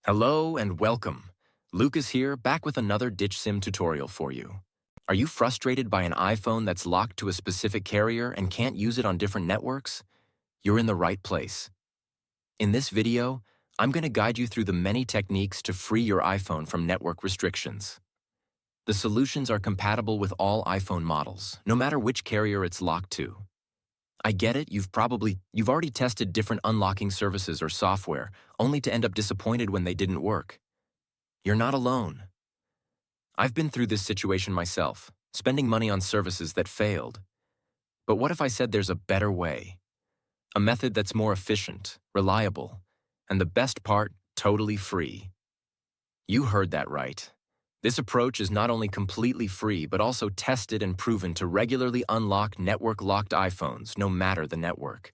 Hello and welcome. Lucas here, back with another Ditch SIM tutorial for you. Are you frustrated by an iPhone that's locked to a specific carrier and can't use it on different networks? You're in the right place. In this video, I'm going to guide you through the many techniques to free your iPhone from network restrictions. The solutions are compatible with all iPhone models, no matter which carrier it's locked to. I get it, you've already tested different unlocking services or software, only to end up disappointed when they didn't work. You're not alone. I've been through this situation myself, spending money on services that failed. But what if I said there's a better way? A method that's more efficient, reliable, and the best part, totally free. You heard that right. This approach is not only completely free, but also tested and proven to regularly unlock network-locked iPhones, no matter the network.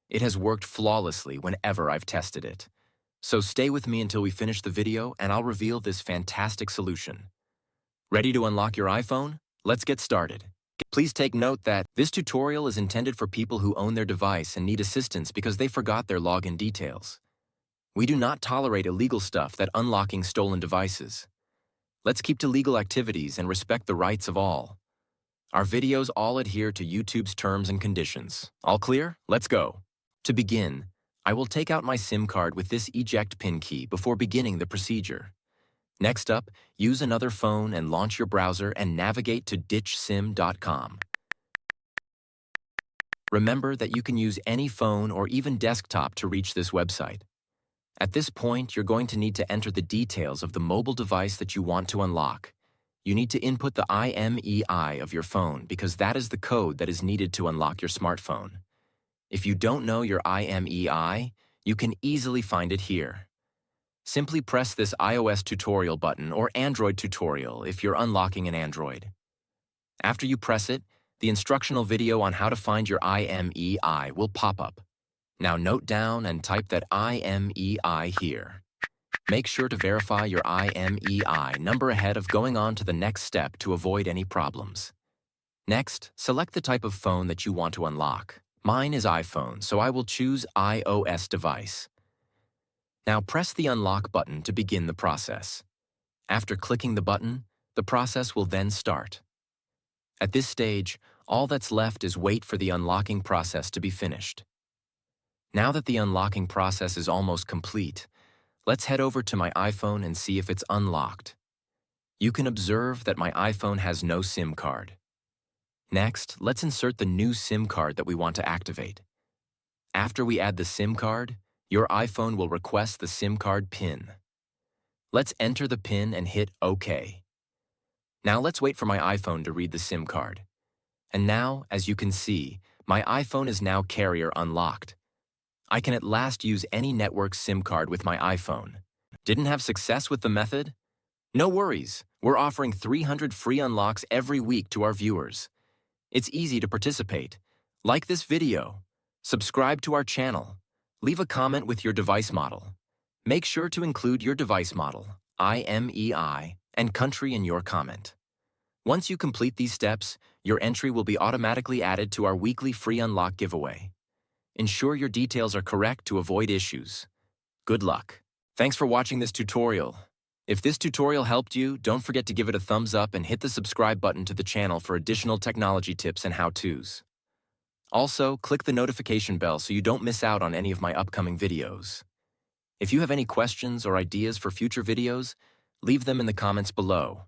It has worked flawlessly whenever I've tested it. So stay with me until we finish the video, and I'll reveal this fantastic solution. Ready to unlock your iPhone? Let's get started. Please take note that this tutorial is intended for people who own their device and need assistance because they forgot their login details. We do not tolerate illegal stuff that unlocking stolen devices. Let's keep to legal activities and respect the rights of all. Our videos all adhere to YouTube's terms and conditions. All clear? Let's go. To begin, I will take out my SIM card with this eject pin key before beginning the procedure. Next up, use another phone and launch your browser and navigate to ditchsim.com. Remember that you can use any phone or even desktop to reach this website. At this point, you're going to need to enter the details of the mobile device that you want to unlock. You need to input the IMEI of your phone because that is the code that is needed to unlock your smartphone. If you don't know your IMEI, you can easily find it here. Simply press this iOS tutorial button or Android tutorial if you're unlocking an Android. After you press it, the instructional video on how to find your IMEI will pop up. Now note down and type that IMEI here. Make sure to verify your IMEI number ahead of going on to the next step to avoid any problems. Next, select the type of phone that you want to unlock. Mine is iPhone, so I will choose iOS device. Now press the unlock button to begin the process. After clicking the button, the process will then start. At this stage, all that's left is wait for the unlocking process to be finished. Now that the unlocking process is almost complete, let's head over to my iPhone and see if it's unlocked. You can observe that my iPhone has no SIM card. Next, let's insert the new SIM card that we want to activate. After we add the SIM card, your iPhone will request the SIM card PIN. Let's enter the PIN and hit OK. Now let's wait for my iPhone to read the SIM card. And now, as you can see, my iPhone is now carrier unlocked. I can at last use any network SIM card with my iPhone. Didn't have success with the method? No worries, we're offering 300 free unlocks every week to our viewers. It's easy to participate. Like this video, subscribe to our channel, leave a comment with your device model. Make sure to include your device model, IMEI, and country in your comment. Once you complete these steps, your entry will be automatically added to our weekly free unlock giveaway. Ensure your details are correct to avoid issues. Good luck. Thanks for watching this tutorial. If this tutorial helped you, don't forget to give it a thumbs up and hit the subscribe button to the channel for additional technology tips and how-tos. Also, click the notification bell so you don't miss out on any of my upcoming videos. If you have any questions or ideas for future videos, leave them in the comments below.